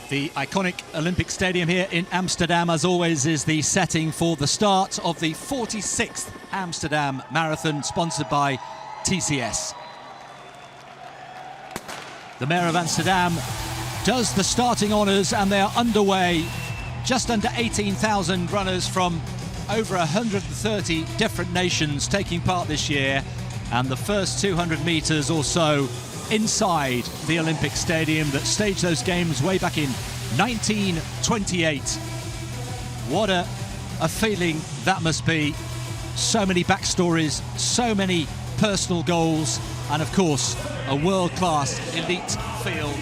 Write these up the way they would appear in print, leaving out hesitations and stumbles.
The iconic Olympic Stadium here in Amsterdam, as always, is the setting for the start of the 46th Amsterdam Marathon, sponsored by TCS. The Mayor of Amsterdam does the starting honours, and they are underway. Just under 18,000 runners from over 130 different nations taking part this year, and the first 200 metres or so inside the Olympic Stadium that staged those games way back in 1928. What a feeling that must be. So many backstories, so many personal goals, and of course a world-class elite field,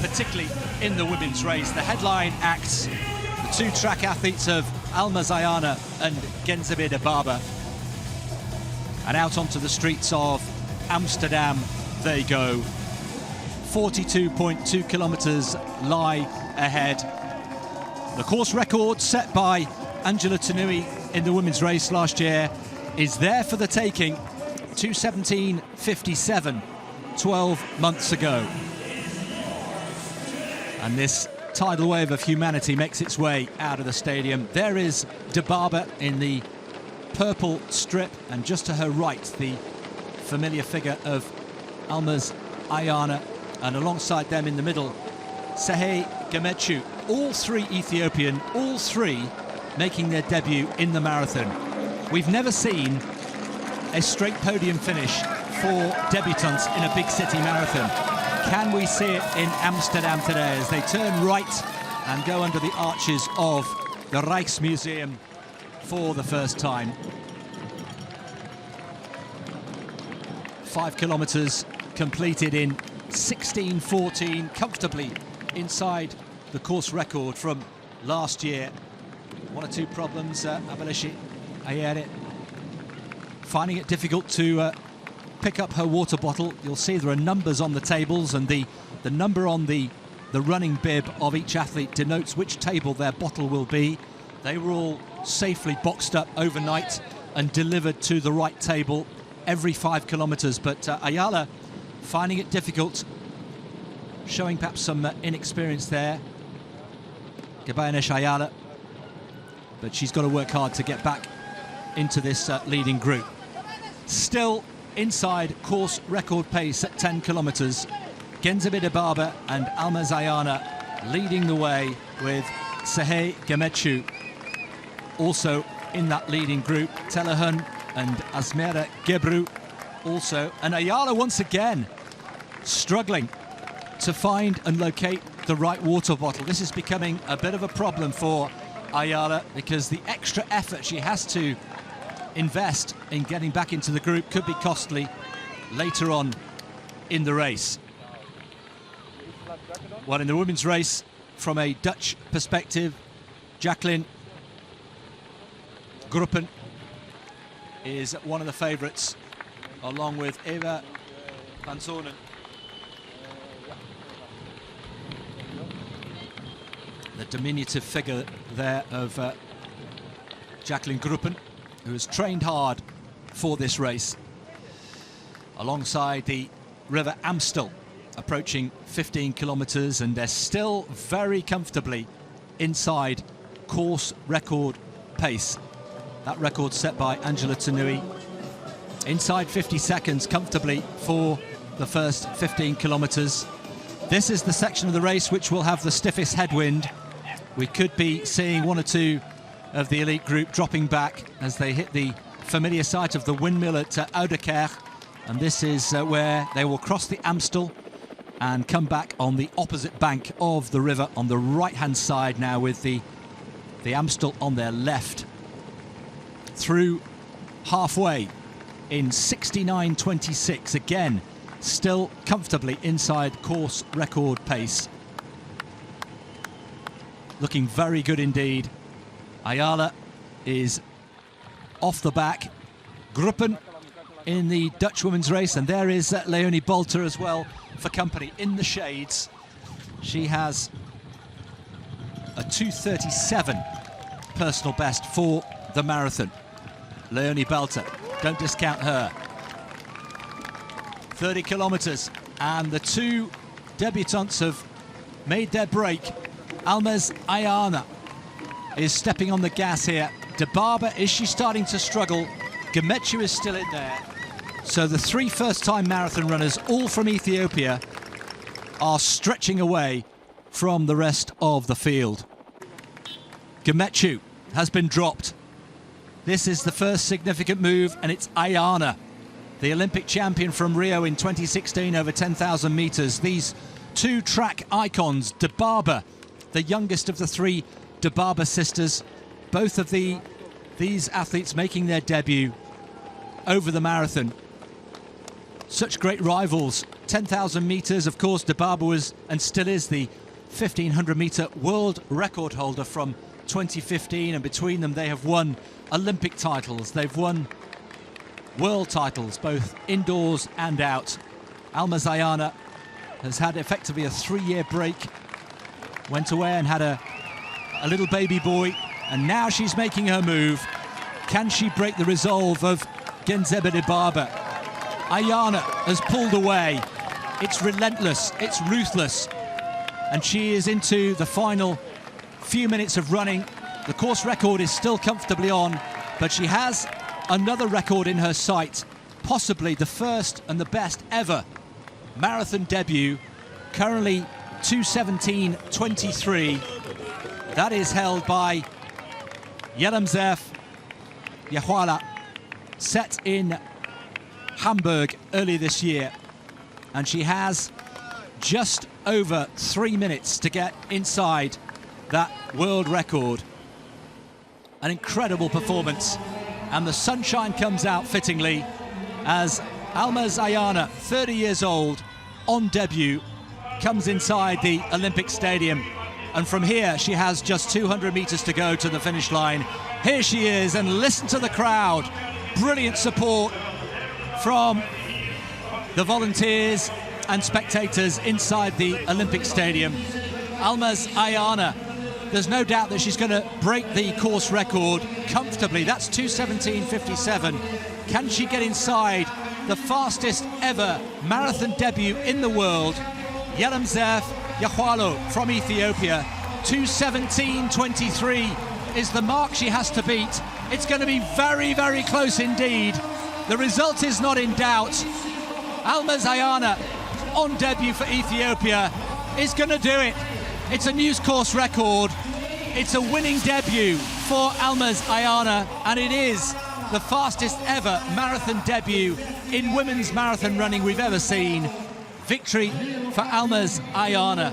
particularly in the women's race. The headline acts the two track athletes of Alma Zayana and Genzebe Debaba, and out onto the streets of Amsterdam they go. 42.2 kilometres lie ahead. The course record set by Angela Tanui in the women's race last year is there for the taking. 2:17.57 12 months ago. And this tidal wave of humanity makes its way out of the stadium. There is Debaba in the purple strip, and just to her right the familiar figure of Almaz Ayana, and alongside them in the middle Sehe Gemechu. All three Ethiopian, all three making their debut in the marathon. We've never seen a straight podium finish for debutants in a big city marathon. Can we see it in Amsterdam today as they turn right and go under the arches of the Rijksmuseum for the first time? 5 kilometres completed in 16:14, comfortably inside the course record from last year. One or two problems, Abeleshi Ayere finding it difficult to pick up her water bottle. You'll see there are numbers on the tables, and the number on the running bib of each athlete denotes which table their bottle will be. They were all safely boxed up overnight and delivered to the right table every 5 kilometres, but Ayala finding it difficult, showing perhaps some inexperience there, Gebayanesh Ayala, but she's got to work hard to get back into this leading group. Still inside course record pace at 10 kilometres, Genzebe Debaba and Almaz Ayana leading the way, with Sehe Gemechu also in that leading group. Telehun and Asmera Gebru also, and Ayala once again struggling to find and locate the right water bottle. This is becoming a bit of a problem for Ayala, because the extra effort she has to invest in getting back into the group could be costly later on in the race. Well, in the women's race, from a Dutch perspective, Jacqueline Gruppen is one of the favourites, along with Eva van Zonen. The diminutive figure there of Jacqueline Gruppen, who has trained hard for this race, alongside the River Amstel, approaching 15 kilometres, and they're still very comfortably inside course record pace. That record set by Angela Tanui, inside 50 seconds comfortably for the first 15 kilometres. This is the section of the race which will have the stiffest headwind. We could be seeing one or two of the elite group dropping back as they hit the familiar site of the windmill at Oudekerk, and this is where they will cross the Amstel and come back on the opposite bank of the river on the right-hand side now, with the Amstel on their left, through halfway in 69.26, again still comfortably inside course record pace. Looking very good indeed. Ayala is off the back. Gruppen in the Dutch women's race, and there is Leonie Bolter as well for company in the shades. She has a 2:37 personal best for the marathon. Leonie Bolter, don't discount her. 30 kilometres, and the two debutantes have made their break Almaz Ayana is stepping on the gas here. De Barber, is she starting to struggle? Gemetchu is still in there. So the three first-time marathon runners, all from Ethiopia, are stretching away from the rest of the field. Gemetchu has been dropped. This is the first significant move, and it's Ayana, the Olympic champion from Rio in 2016 over 10,000 meters. These two track icons, De Barber, the youngest of the three De Barber sisters, both of these athletes making their debut over the marathon. Such great rivals. 10,000 meters, of course, De Barber was and still is the 1,500 meter world record holder from 2015, and between them they have won Olympic titles, they've won world titles, both indoors and out. Almaz Ayana has had effectively a 3-year break, went away and had a little baby boy, and now she's making her move. Can she break the resolve of Genzebe De Barber? Ayana has pulled away. It's relentless, it's ruthless, and she is into the final few minutes of running. The course record is still comfortably on, but she has another record in her sight, possibly the first and the best ever marathon debut, currently 2:17:23. That is held by Yelamzef Yahwala, set in Hamburg earlier this year, and she has just over 3 minutes to get inside that world record. An incredible performance, and the sunshine comes out fittingly as Almaz Ayana, 30 years old, on debut, comes inside the Olympic Stadium, and from here she has just 200 meters to go to the finish line. Here she is, and listen to the crowd. Brilliant support from the volunteers and spectators inside the Olympic Stadium. Almaz Ayana, there's no doubt that she's going to break the course record comfortably. That's 2:17:57. Can she get inside the fastest ever marathon debut in the world? Yelamzef Yahwalo from Ethiopia. 2:17:23 is the mark she has to beat. It's going to be very, very close indeed. The result is not in doubt. Almaz Ayana, on debut for Ethiopia, is going to do it. It's a new course record. It's a winning debut for Almaz Ayana, and it is the fastest ever marathon debut in women's marathon running we've ever seen. Victory for Almaz Ayana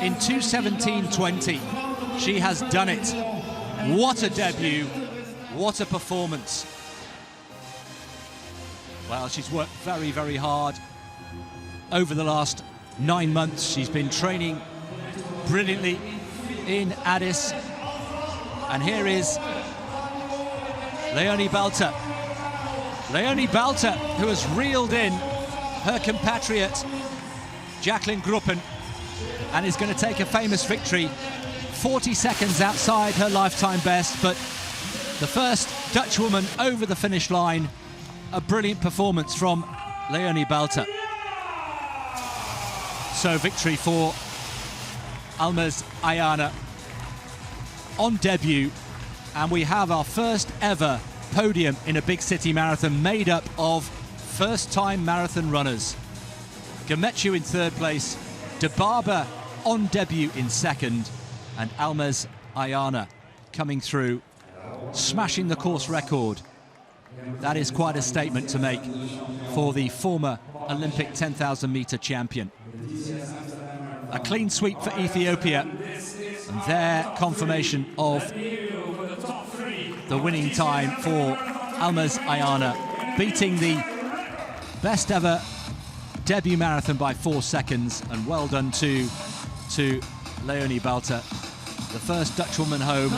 in 2:17:20. She has done it. What a debut, what a performance. Well, she's worked very, very hard over the last 9 months. She's been training brilliantly in Addis. And here is Leonie Balter. Leonie Balter, who has reeled in her compatriot Jacqueline Gruppen and is going to take a famous victory, 40 seconds outside her lifetime best, but the first Dutch woman over the finish line. A brilliant performance from Leonie Balter. So victory for Almaz Ayana on debut, and we have our first ever podium in a big city marathon made up of first-time marathon runners. Gemetchu in third place, De Barber on debut in second, and Almaz Ayana coming through, smashing the course record. That is quite a statement to make for the former Olympic 10,000 meter champion. A clean sweep for Ethiopia, and their confirmation of the winning time for Almaz Ayana, beating the best ever debut marathon by 4 seconds, and well done to Leonie Balter, the first Dutch woman home.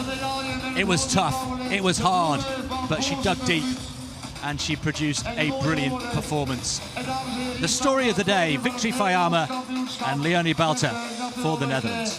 It was tough, it was hard, but she dug deep and she produced a brilliant performance. The story of the day, victory for Ayana and Leonie Balter for the Netherlands.